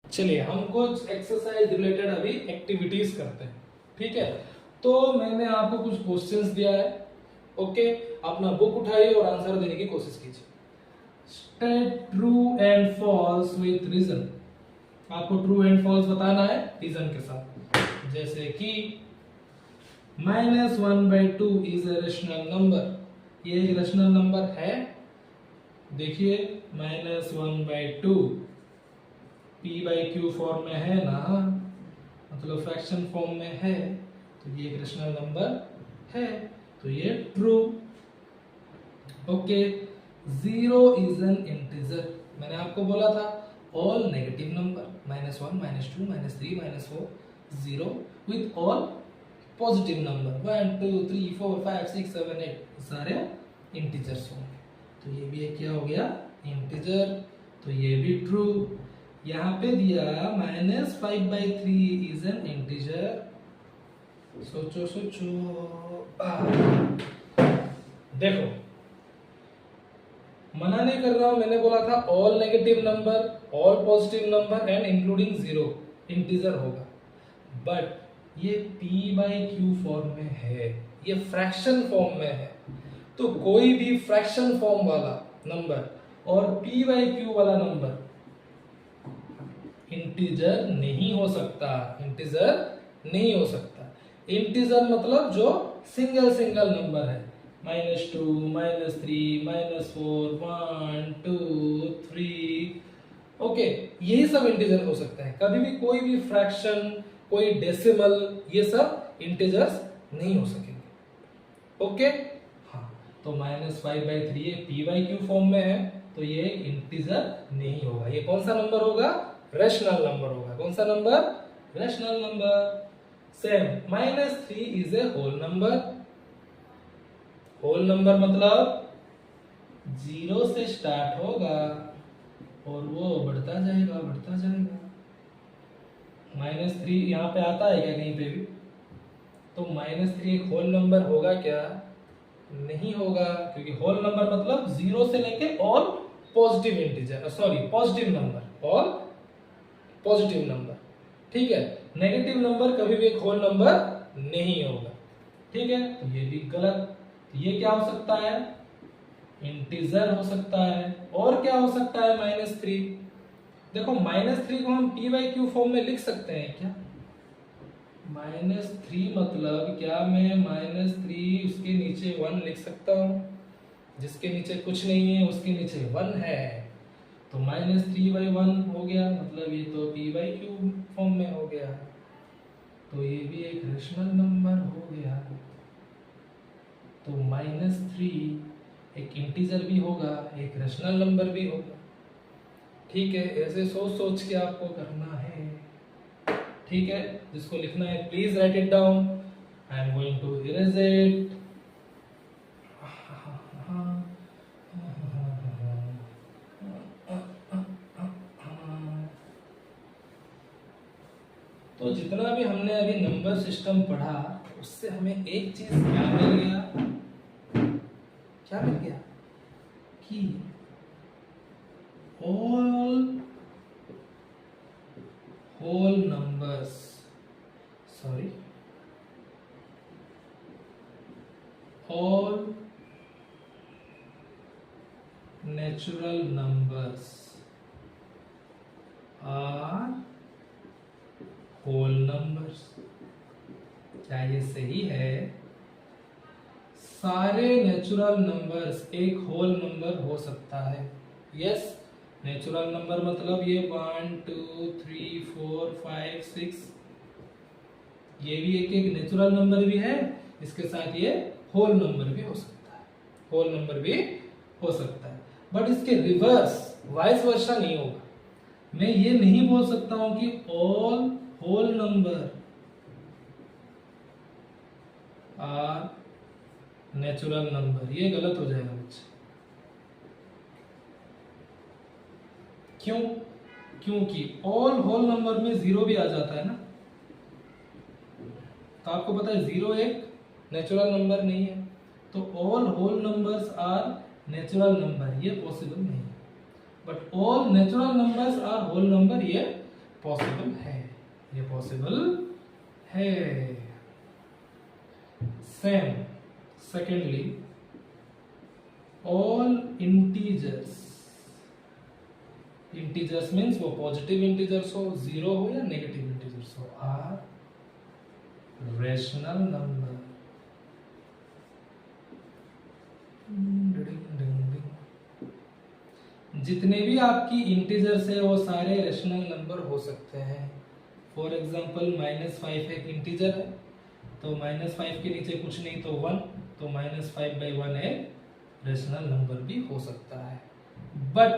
चलिए हम कुछ एक्सरसाइज रिलेटेड अभी एक्टिविटीज करते हैं। ठीक है, तो मैंने आपको कुछ क्वेश्चंस दिया है। ओके, अपना बुक उठाइए और आंसर देने की कोशिश कीजिए। State true and false with reason. आपको ट्रू एंड फॉल्स बताना है रीजन के साथ। जैसे कि -1/2 इज ए रेशनल नंबर। ये एक रेशनल नंबर है। देखिए -1/2 p/q फॉर्म में है ना, मतलब फ्रैक्शन फॉर्म में है, तो ये एक रेशनल नंबर है, तो ये true. Okay, 0 is an integer. मैंने आपको बोला था all negative number -1 -2 -3 -4 0 with all positive number 1 2 3 4 5 6 7 8 सारे इंटीजर्स होंगे। तो ये भी एक क्या हो गया, इंटीजर, तो ये भी ट्रू। यहाँ पे दिया -5/3 इज एन इंटीजर। सोचो सोचो। देखो, मना नहीं कर रहा हूं, मैंने बोला था all negative number, all positive number and including 0 integer होगा। बट ये p/q फॉर्म में है, ये फ्रैक्शन फॉर्म में है, तो कोई भी फ्रैक्शन फॉर्म वाला नंबर और p/q वाला नंबर इंटीजर नहीं हो सकता। इंटीजर नहीं हो सकता। इंटीजर मतलब जो सिंगल सिंगल नंबर है, -2 -3 -4 1 2 3, ओके, यही सब इंटीजर हो सकता है। कभी भी कोई भी फ्रैक्शन, कोई डेसिमल, ये सब इंटीजर्स नहीं हो सकेंगे। ओके, हाँ, तो -5/3 ये p/q फॉर्म में है, तो ये इंटीजर नहीं होगा। ये कौन सा नंबर होगा, रेशनल नंबर होगा। कौन सा number, rational number. Same -3 is a whole number. Whole number मतलब 0 से स्टार्ट होगा और वो बढ़ता जाएगा बढ़ता जाएगा। -3 यहाँ पे आता है क्या कहीं पे भी, तो -3 एक होल नंबर होगा क्या, नहीं होगा, क्योंकि होल नंबर मतलब 0 से लेके all positive integer, sorry positive number, all positive number. ठीक है, नेगेटिव नंबर कभी भी एक होल नंबर नहीं होगा। ठीक है, तो ये भी गलत। तो ये क्या हो सकता है, इंटीजर हो सकता है। और क्या हो सकता है, -3। देखो -3 को हम p/q फॉर्म में लिख सकते हैं क्या, -3 मतलब क्या, मैं -3 उसके नीचे 1 लिख सकता हूँ, जिसके नीचे कुछ नहीं है उसके नीचे 1 है, तो -3/1 हो गया, मतलब ये तो p/q फॉर्म में हो गया, तो ये भी एक रेशनल नंबर हो गया। तो -3 एक इंटीजर भी होगा, एक रेशनल नंबर भी होगा। ठीक है, ऐसे सोच सोच के आपको करना है। ठीक है, जिसको लिखना है please write it down. I am going to erase it. तो जितना भी हमने अभी नंबर सिस्टम पढ़ा, उससे हमें एक चीज क्या मिल गया, क्या मिल गया कि all whole numbers, sorry all natural numbers are whole numbers. क्या ये सही है, सारे नेचुरल नंबर्स एक होल नंबर हो सकता है। यस, नेचुरल नंबर मतलब ये 1 2 3 4 5 6, ये भी एक एक नेचुरल नंबर भी है, इसके साथ ये होल नंबर भी हो सकता है, होल नंबर भी हो सकता है। बट इसके रिवर्स वाइस वर्सा नहीं होगा। मैं ये नहीं बोल सकता हूं कि all whole number are natural number, ये गलत हो जाएगा बच्चे। क्यों, क्योंकि ऑल होल नंबर में 0 भी आ जाता है ना, तो आपको पता है 0 एक नेचुरल नंबर नहीं है, तो all whole numbers are natural number, ये पॉसिबल नहीं है। But all natural numbers are whole number, ये पॉसिबल है, ये पॉसिबल है। Same secondly, all integers, integers means वो पॉजिटिव इंटीजर्स हो, जीरो हो या नेगेटिव इंटीजर्स हो, आर रेशनल नंबर। जितने भी आपकी इंटीजर्स है वो सारे रेशनल नंबर हो सकते हैं। फॉर एग्जांपल -5 एक इंटीजर है, तो -5 के नीचे कुछ नहीं तो 1, तो -5/1 एक रेशनल नंबर भी हो सकता है। But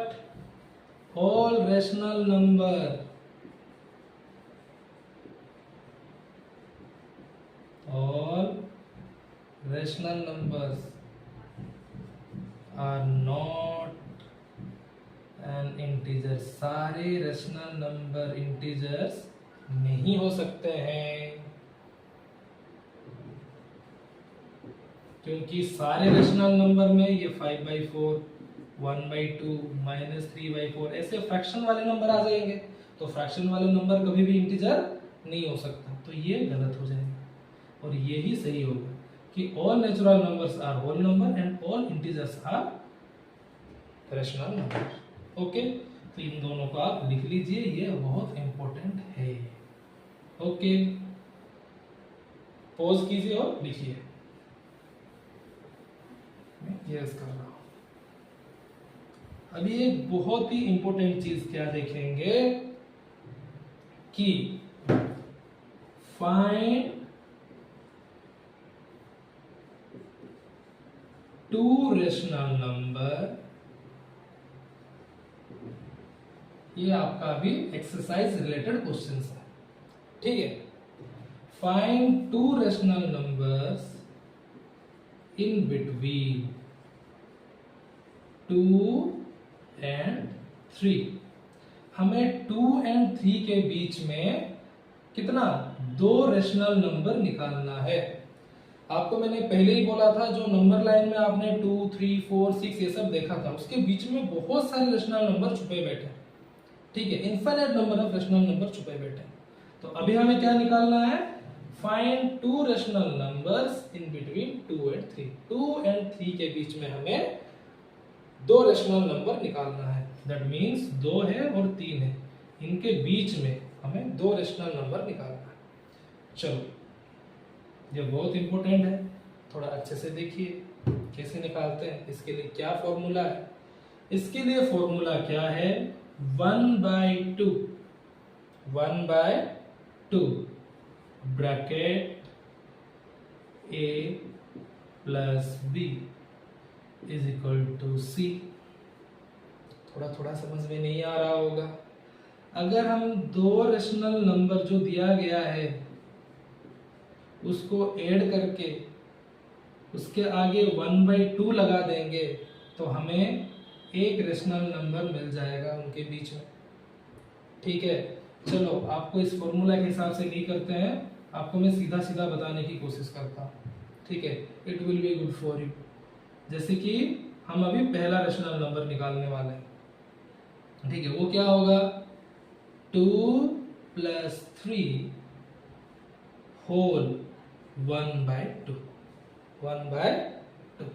all rational number, all rational numbers are not an integer। सारे रेशनल नंबर इंटीजर्स नहीं हो सकते हैं, क्योंकि सारे रेशनल नंबर में ये 5/4, 1/2, -3/4 ऐसे फ्रैक्शन वाले नंबर आ जाएंगे, तो फ्रैक्शन वाले नंबर कभी भी इंटीजर नहीं हो सकता, तो ये गलत हो जाएगा। और यही सही होगा कि all natural numbers are whole number and all integers are rational number. Okay, तो इन दोनों को आप लिख लीजिए, ये बहुत इंपॉर्टेंट है। ओके, पॉज कीजिए और लिखिए। मैं यस कर रहा हूं। अभी एक बहुत ही इंपॉर्टेंट चीज क्या देखेंगे कि फाइंड टू रेशनल नंबर। ये आपका अभी एक्सरसाइज रिलेटेड क्वेश्चन है, ठीक है। Find two rational numbers in between 2 and 3। हमें 2 and 3 के बीच में कितना, 2 रेशनल नंबर निकालना है। आपको मैंने पहले ही बोला था, जो नंबर लाइन में आपने 2, 3, 4, 6 ये सब देखा था, उसके बीच में बहुत सारे रेशनल नंबर छुपे बैठे, ठीक है। Infinite number of rational number छुपे बैठे। तो अभी हमें क्या निकालना है, find two rational numbers in between 2 and 3। 2 and 3 के बीच में हमें 2 रेशनल नंबर निकालना है। दैट मीन्स 2 है और 3 है, इनके बीच में हमें 2 रेशनल नंबर निकालना है। चलो, ये बहुत इंपॉर्टेंट है, थोड़ा अच्छे से देखिए कैसे निकालते हैं। इसके लिए क्या फॉर्मूला है, इसके लिए फॉर्मूला क्या है, 1/2, 1/2 bracket a plus b is equal to c। थोड़ा थोड़ा समझ में नहीं आ रहा होगा। अगर हम 2 रेशनल नंबर जो दिया गया है उसको ऐड करके उसके आगे 1/2 लगा देंगे, तो हमें एक रेशनल नंबर मिल जाएगा उनके बीच में, ठीक है। चलो, आपको इस फॉर्मूला के हिसाब से नहीं करते हैं, आपको मैं सीधा सीधा बताने की कोशिश करता हूँ, ठीक है। It will be good for you. जैसे कि हम अभी पहला रेशनल नंबर निकालने वाले हैं, ठीक है। वो क्या होगा, 2 + 3 होल 1/2, 1/2।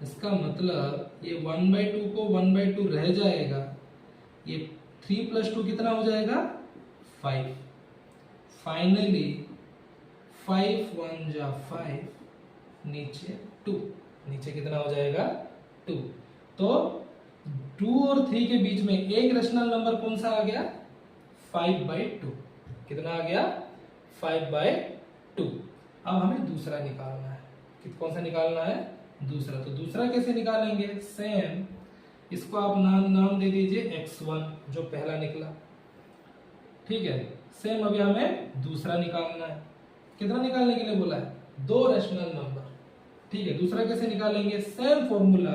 इसका मतलब ये 1/2 को 1/2 रह जाएगा, ये 3 + 2 कितना हो जाएगा, 5। फाइनली 5 1 जा 5, नीचे 2, नीचे कितना हो जाएगा, 2। तो 2 और 3 के बीच में एक रेशनल नंबर कौन सा आ गया, 5/2। कितना आ गया, 5/2। अब हमें दूसरा निकालना है, कौन सा निकालना है, दूसरा। तो दूसरा कैसे निकालेंगे, सेम, इसको आप नाम दे दीजिए x1, जो पहला निकला, ठीक है। सेम अभी हमें दूसरा निकालना है। कितना निकालने के लिए बोला है, 2 रेशनल नंबर, ठीक है। दूसरा कैसे निकालेंगे, सेम फॉर्मूला,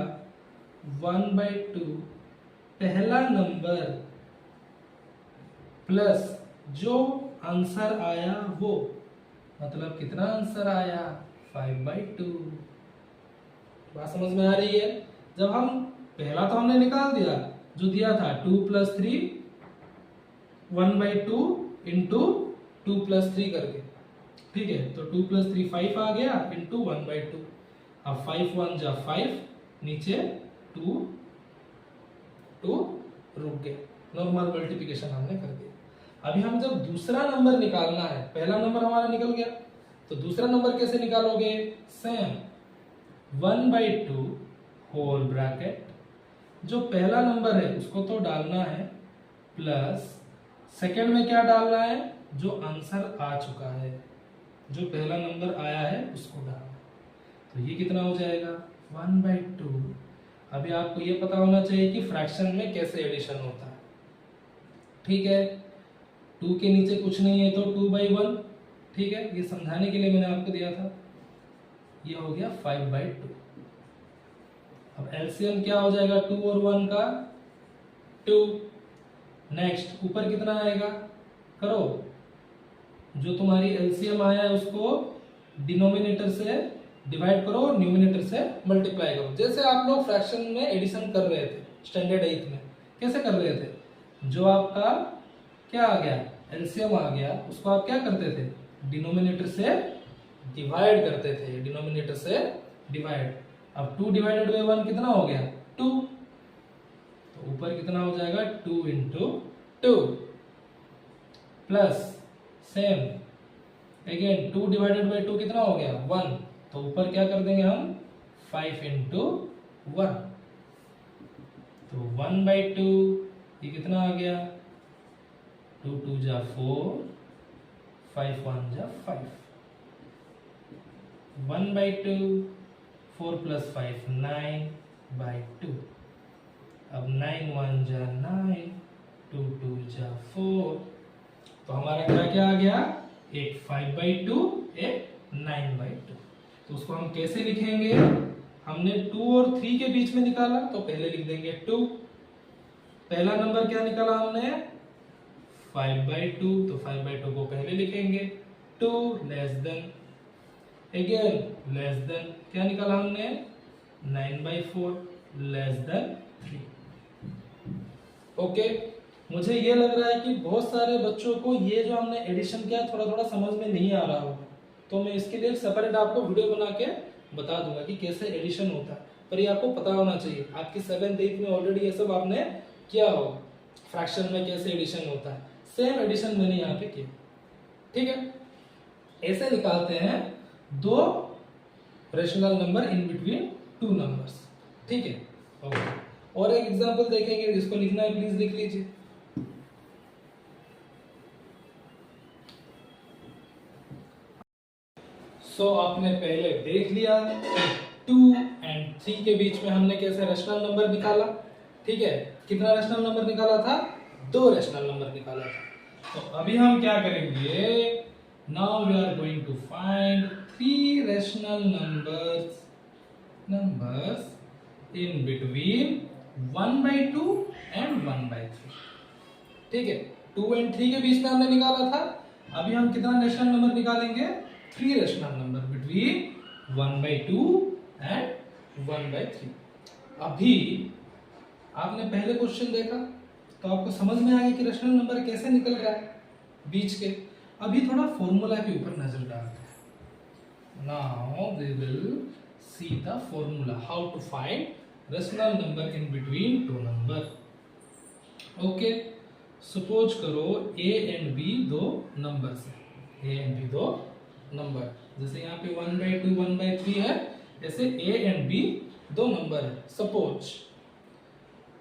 1/2 पहला नंबर प्लस जो आंसर आया वो, मतलब कितना आंसर आया, 5/2। बात समझ में आ रही है। जब हम पहला तो हमने निकाल दिया, जो दिया था 2 + 3 1/2 इंटू 2+3 करके, ठीक है। तो 2+3 5 आ गया इंटू 1/2। अब 5 1 जा 5, नीचे 2 रुक गए, नॉर्मल मल्टीप्लिकेशन हमने कर दिया। अभी हम जब दूसरा नंबर निकालना है, पहला नंबर हमारा निकल गया, तो दूसरा नंबर कैसे निकालोगे? सेम 1/2 होल ब्रैकेट, जो पहला नंबर है उसको तो डालना है, प्लस सेकंड में क्या डालना है? जो आंसर आ चुका है, जो पहला नंबर आया है उसको डालना। तो ये कितना हो जाएगा? 1/2। अभी आपको ये पता होना चाहिए कि फ्रैक्शन में कैसे एडिशन होता है, ठीक है। 2 के नीचे कुछ नहीं है तो 2/1, ठीक है। ये समझाने के लिए मैंने आपको दिया था। ये हो गया 5/2। अब एलसीएम क्या हो जाएगा 2 और 1 का? 2। नेक्स्ट ऊपर कितना आएगा? करो, जो तुम्हारी एलसीएम आया है उसको डिनोमिनेटर से डिवाइड करो और न्यूमिनेटर से मल्टीप्लाई करो। जैसे आप लोग फ्रैक्शन में एडिशन कर रहे थे स्टैंडर्ड 8 में, कैसे कर रहे थे? जो आपका क्या आ गया, एलसीएम आ गया, उसको आप क्या करते थे? डिनोमिनेटर से डिवाइड करते थे, डिनोमिनेटर से डिवाइड। अब 2 डिवाइडेड बाय 1 कितना हो गया? 2। तो ऊपर कितना हो जाएगा? 2 into 2 plus same again 2 divided by 2 कितना हो गया? 1। तो ऊपर क्या कर देंगे हम? 5 इंटू 1। तो 1/2, ये कितना आ गया? 2 2 जा 4, 5 1 जा 5, 1/2, 4 + 5 9/2। अब 9 1 जा 9, 2 2 जा 4, तो हमारा क्या क्या आ गया? एक 5/2, एक 9/2। तो उसको हम कैसे लिखेंगे? हमने 2 और 3 के बीच में निकाला, तो पहले लिख देंगे 2। पहला नंबर क्या निकाला हमने? 5/2, तो 5/2 को पहले लिखेंगे। 2 less than, again less than, क्या निकाला हमने? 9/4 लेस देन 3। ओके, मुझे ये लग रहा है कि बहुत सारे बच्चों को ये जो हमने एडिशन किया थोड़ा थोड़ा समझ में नहीं आ रहा होगा, तो मैं इसके लिए सेपरेट आपको वीडियो बना के बता दूंगा कि कैसे एडिशन होता है। पर ये आपको पता होना चाहिए, आपकी 7th 8th में ऑलरेडी ये सब आपने किया होगा, फ्रैक्शन में कैसे एडिशन होता है। सेम एडिशन मैंने यहाँ पे किया, ठीक है। ऐसे निकालते हैं दो rational number in between two numbers, ठीक है। ओके, और एक एग्जांपल देखेंगे, जिसको लिखना है प्लीज लिख लीजिए। सो आपने पहले देख लिया 2 एंड 3 के बीच में हमने कैसे रेशनल नंबर निकाला, ठीक है। कितना रेशनल नंबर निकाला था? 2 रेशनल नंबर निकाला था। तो अभी हम क्या करेंगे? Now we are going to find 3 rational numbers in between 1/2 and 1/3, ठीक है। 2 एंड 3 के बीच में हमने निकाला था। अभी हम कितना रेशनल नंबर निकालेंगे? 3 रेशनल नंबर बिटवीन 1/2 एंड 1/3। अभी आपने पहले क्वेश्चन देखा तो आपको समझ में आ गया कि रेशनल नंबर कैसे निकल रहा है बीच के। अभी थोड़ा फॉर्मूला के ऊपर नजर डालते हैं। Now we will see the formula how to find rational number in between two number. Okay, suppose करो a एंड b दो नंबर्स हैं, a एंड b दो नंबर, जैसे यहाँ पे 1/2 1/3 है, ऐसे a एंड b दो नंबर है सपोज।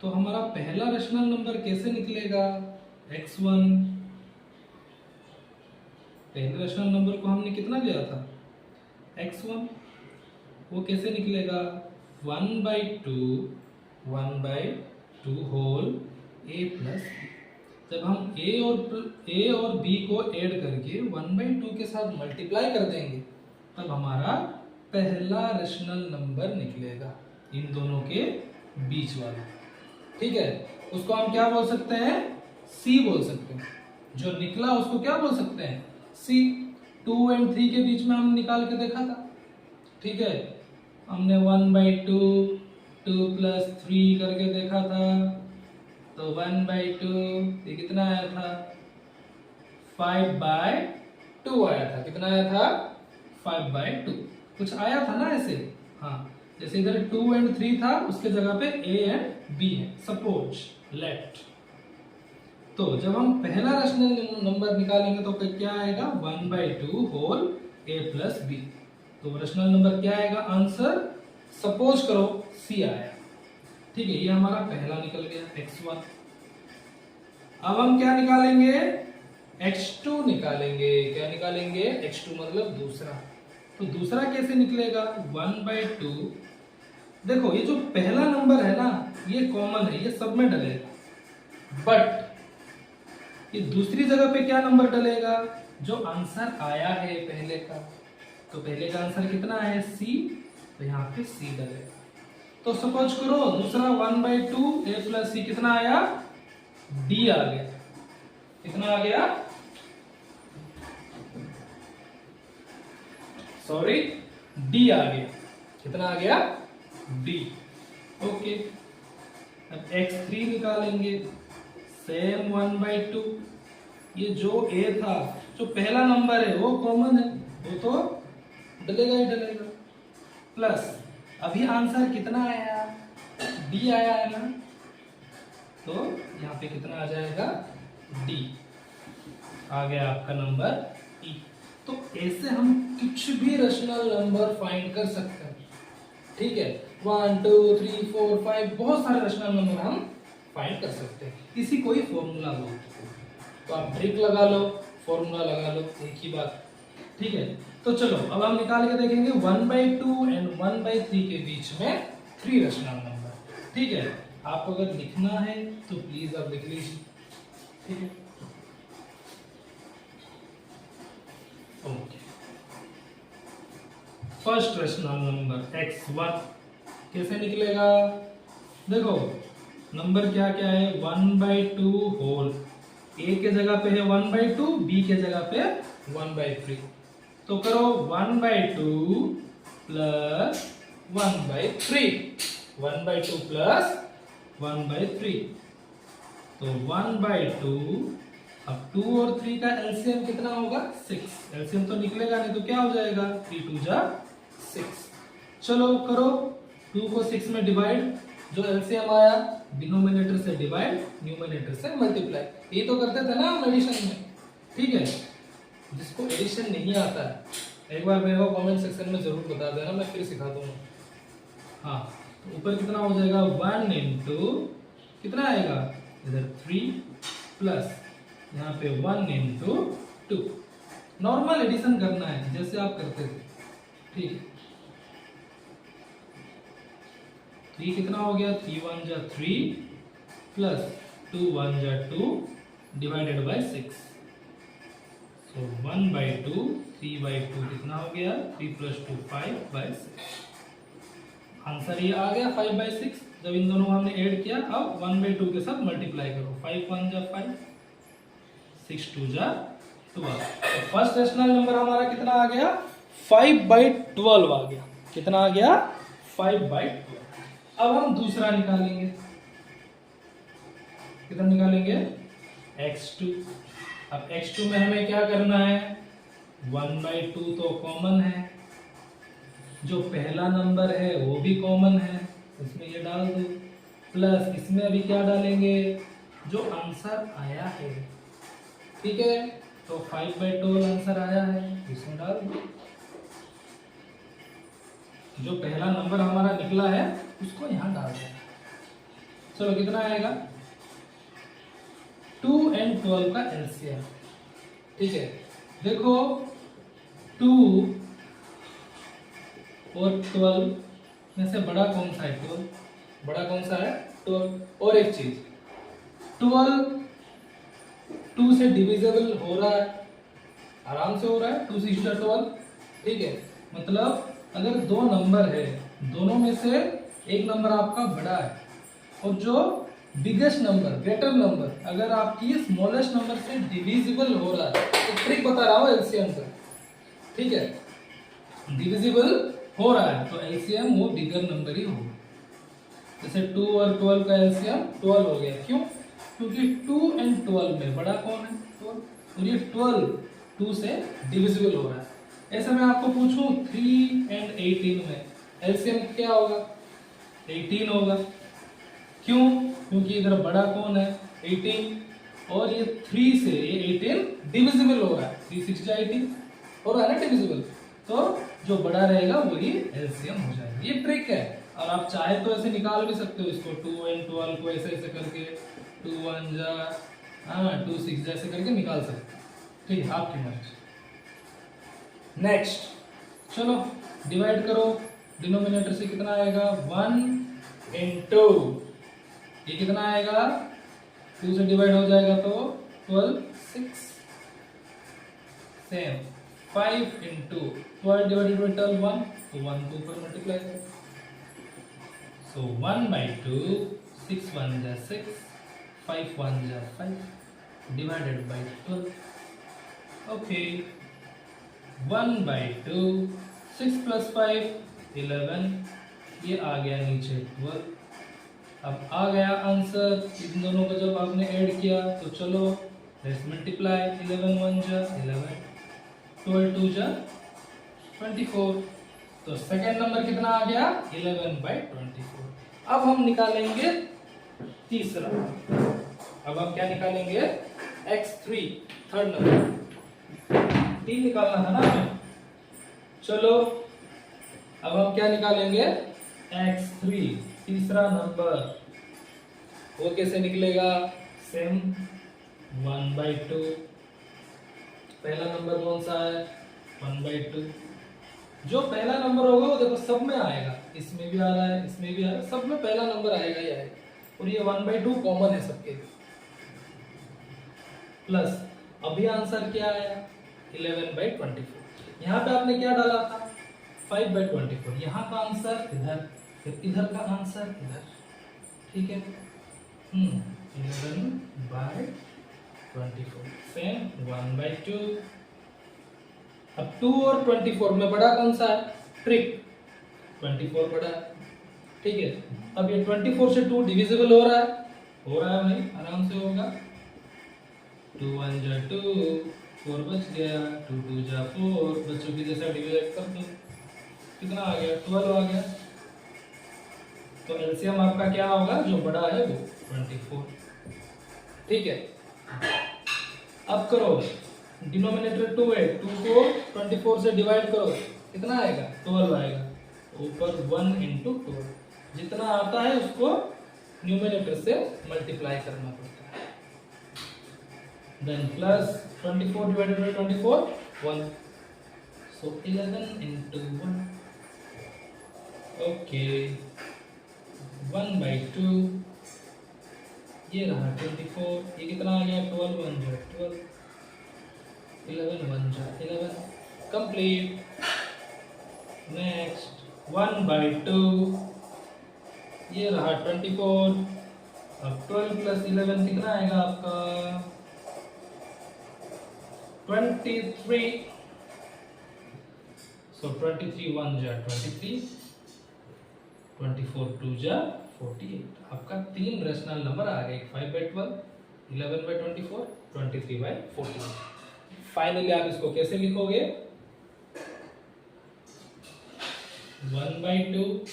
तो हमारा पहला रेशनल नंबर कैसे निकलेगा? x1। पहले रेशनल नंबर को हमने कितना लिया था? x1। वो कैसे निकलेगा? 1/2 होल a प्लस b। जब हम a और b को ऐड करके 1/2 के साथ मल्टीप्लाई कर देंगे, तब हमारा पहला रेशनल नंबर निकलेगा, इन दोनों के बीच वाला, ठीक है। उसको हम क्या बोल सकते हैं? c बोल सकते हैं। जो निकला उसको क्या बोल सकते हैं? c। 2 एंड 3 के बीच में हम निकाल के देखा था, ठीक है। हमने 1/2 2 + 3 करके देखा था, तो 1/2 ये कितना आया था? 5/2 आया था। कितना आया था? 5/2। कुछ आया था ना ऐसे? हाँ, जैसे इधर 2 और 3 था, उसके जगह पे a और b है। सपोज लेट, तो जब हम पहला रेशनल नंबर निकालेंगे तो क्या आएगा? 1/2 होल a प्लस b। तो रेशनल नंबर क्या आएगा? आंसर सपोज करो c आया। ठीक है, ये हमारा पहला निकल गया x1। अब हम क्या निकालेंगे? x2 निकालेंगे। क्या निकालेंगे? x2 मतलब दूसरा। तो दूसरा कैसे निकलेगा? 1/2। देखो ये जो पहला नंबर है ना, ये कॉमन है, ये सब में डलेगा। बट ये दूसरी जगह पे क्या नंबर डलेगा? जो आंसर आया है पहले का। तो पहले का आंसर कितना है? c। तो यहाँ पे c डलेगा। तो सपोज करो दूसरा 1/2 a प्लस c कितना आया? d आ गया। कितना आ गया? सॉरी, d आ गया। कितना आ गया? d। ओके, अब x3 निकालेंगे। सेम 1/2। ये जो a था, जो पहला नंबर है वो कॉमन है, वो तो डलेगा ही डलेगा। प्लस अभी आंसर कितना आया? d आया है ना, तो यहाँ पे कितना आ जाएगा? d आ गया आपका नंबर e। तो ऐसे हम कुछ भी रेशनल नंबर फाइंड कर सकते हैं। ठीक है, 1 2 3 4 5 बहुत सारे रेशनल नंबर हम फाइंड कर सकते हैं। इसी कोई फॉर्मूला लो, तो आप ट्रिक लगा लो, फॉर्मूला लगा लो, एक ही बात। ठीक है, तो चलो अब हम निकाल के देखेंगे 1/2 एंड 1/3 के बीच में 3 रेशनल नंबर। ठीक है, आपको अगर लिखना है तो प्लीज आप लिख लीजिए। ठीक है, okay. First rational number x1 कैसे निकलेगा? देखो नंबर क्या क्या है? 1/2 होल, a के जगह पे है 1/2, b के जगह पे 1/3। तो करो 1/2 प्लस 1/3, 1/2 प्लस 1/3। तो 1/2, अब 2 और 3 का एलसीएम कितना होगा? 6। एलसीएम तो निकलेगा नहीं, तो क्या हो जाएगा? 3 2 जा 6। चलो करो 2 को 6 में डिवाइड। जो एलसीएम आया डिनोमिनेटर से डिवाइड, न्यूमरेटर से मल्टीप्लाई। ये तो करते थे ना हम एडिशन में। ठीक है, जिसको एडिशन नहीं आता है एक बार मेरे को कमेंट सेक्शन में जरूर बता देना, मैं फिर सिखा दूंगा। हाँ, तो ऊपर कितना हो जाएगा? 1 इंटू कितना आएगा? इधर 3 प्लस यहाँ पे 1 इंटू 2। नॉर्मल एडिशन करना है जैसे आप करते थे। ठीक है, 3 कितना हो गया? 3 1 जा 3 प्लस 2 1 जा 2 डिवाइडेड बाय 6। तो 1/2, 3/2 कितना हो गया? 3 प्लस 2 5/6। आंसर ये आ गया 5/6। जब इन दोनों को हमने ऐड किया, अब 1/2 के साथ मल्टीप्लाई करो। 5 1 जा 5, 6 2 जा 12। तो फर्स्ट रेशनल नंबर हमारा कितना आ गया? 5/12 आ गया। कितना आ गया? 5/12। अब हम दूसरा निकालेंगे। कितना निकालेंगे? x2। अब x2 में हमें क्या करना है? 1/2 तो कॉमन है, जो पहला नंबर है वो भी कॉमन है, इसमें ये डाल दो। प्लस इसमें अभी क्या डालेंगे? जो आंसर आया है। ठीक है, तो 5/12 आंसर आया है, इसमें डाल दो। जो पहला नंबर हमारा निकला है उसको यहां डाल दो। चलो कितना आएगा? 2 और 12 का एलसीएम। ठीक है, देखो 2 और 12 में से बड़ा कौन सा है? 12। बड़ा कौन सा है? 12। और एक चीज, 12 2 से डिविजिबल हो रहा है, आराम से हो रहा है। 2 6 12। ठीक है, मतलब अगर दो नंबर है, दोनों में से एक नंबर आपका बड़ा है और जो बिगेस्ट नंबर, ग्रेटर नंबर अगर आपकी स्मॉलेस्ट नंबर से डिविजिबल हो रहा है, तो ट्रिक बता रहा हूं एलसीएम से। ठीक है, डिविजिबल हो रहा है तो एलसीएम वो बिगर नंबर ही होगा। जैसे 2 और 12 का एलसीएम 12 हो गया। क्यों? क्योंकि 2 और 12 में बड़ा कौन है? 12। और ये 12 2 से डिविजिबल हो रहा है। ऐसा मैं आपको पूछूं 3 and 18 में एलसीएम क्या होगा? 18 होगा। क्यों? क्योंकि इधर बड़ा कौन है? 18 और ये 3 से ये 18 डिविजिबल हो रहा है। 3 6 जा 18 हो रहा है ना डिविजिबल, तो जो बड़ा रहेगा वही एलसीएम हो जाएगा। ये ट्रिक है और आप चाहे तो ऐसे निकाल भी सकते हो इसको 2 and 12 को ऐसे ऐसे करके 2 1 जा 2 6 जैसे करके निकाल सकते हो। ठीक है, आपकी मर्जी। नेक्स्ट चलो डिवाइड करो, डिनोमिनेटर से कितना आएगा? 1 into ये कितना आएगा? 2 से डिवाइड हो जाएगा तो 12 6 सेम 5 into 12 divided by 12 1 तो 1 को ऊपर मल्टीप्लाई करो, so 1/2 6 1 जा 6 5 1 जा 5 divided by 12 ओके 1/2 6 plus 5 11 ये आ गया नीचे 12। अब आ गया आंसर। इन दोनों को जब आपने ऐड किया तो चलो लेट्स मल्टीप्लाई 11 1 जा 11 12 2 जा 24 तो सेकंड नंबर कितना आ गया? 11/24। अब हम निकालेंगे तीसरा। अब हम क्या निकालेंगे? x3 third number. 3 निकालना था ना हमें। चलो अब हम क्या निकालेंगे? x3 तीसरा नंबर। वो कैसे निकलेगा? सेम 1/2। पहला नंबर कौन सा है? 1/2। जो पहला नंबर होगा वो देखो सब में आएगा, इसमें भी आ रहा है, इसमें भी आ रहा है, सब में पहला नंबर आएगा ही आएगा। और ये 1/2 कॉमन है सबके। प्लस अभी आंसर क्या आया? 11/24। यहाँ पे आपने क्या डाला था? 5/24। यहाँ का आंसर इधर, फिर इधर का आंसर इधर। ठीक है, 11/24 सेम 1/2। अब 2 और 24 में बड़ा कौन सा है? ट्रिक 24 बड़ा है। ठीक है, अब ये 24 से 2 डिविजिबल हो रहा है? हो रहा है भाई, आराम से होगा। 2 1 जा 2 4 बच गया, 2 2 जा 4 बच्चों की जैसा डिवाइड कर दो, कितना आ गया? 12 आ गया। तो एलसीएम आपका क्या होगा? जो बड़ा है वो 24। ठीक है, अब करो डिनोमिनेटर 2 है, 2 को 24 से डिवाइड करो, कितना आएगा? 12 आएगा। ऊपर 1 into 12 जितना आता है उसको न्यूमरेटर से मल्टीप्लाई करना पड़ता है। Then plus 24 divided by 24 1, so 11 into 1 okay 1/2 ये रहा 24। ये कितना आ गया? 12 1 जा 12 11 1 जा 11 कंप्लीट। नेक्स्ट 1/2 ये रहा 24। अब 12 प्लस 11 कितना आएगा आपका? 23। सो 23 1 जा 23 24 2 जा 48। आपका 3 रेशनल नंबर आ गए, 5/12 11/24 23/48। फाइनली आप इसको कैसे लिखोगे? 1/2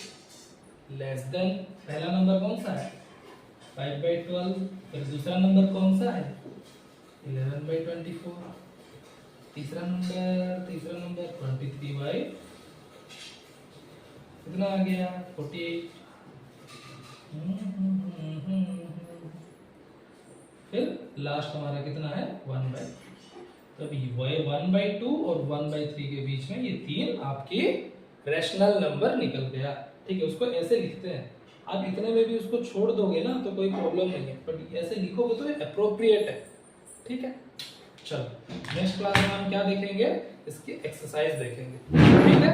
लेस देन पहला नंबर कौन सा है? 5/12। फिर दूसरा नंबर कौन सा है? 11/24। तीसरा नंबर 23/ कितना आ गया? 48। फिर लास्ट हमारा कितना है? 1/3। तो अभी 1/2 और 1/3 के बीच में ये 3 आपके रैशनल नंबर निकल गया। ठीक है, उसको ऐसे लिखते हैं। आप इतने में भी उसको छोड़ दोगे ना तो कोई प्रॉब्लम नहीं है, बट ऐसे लिखोगे तो ये अप्रोप्रिएट है। ठीक है, चलो नेक्स्ट क्लास में हम क्या देखेंगे? इसकी एक्सरसाइज देखेंगे। ठीक है।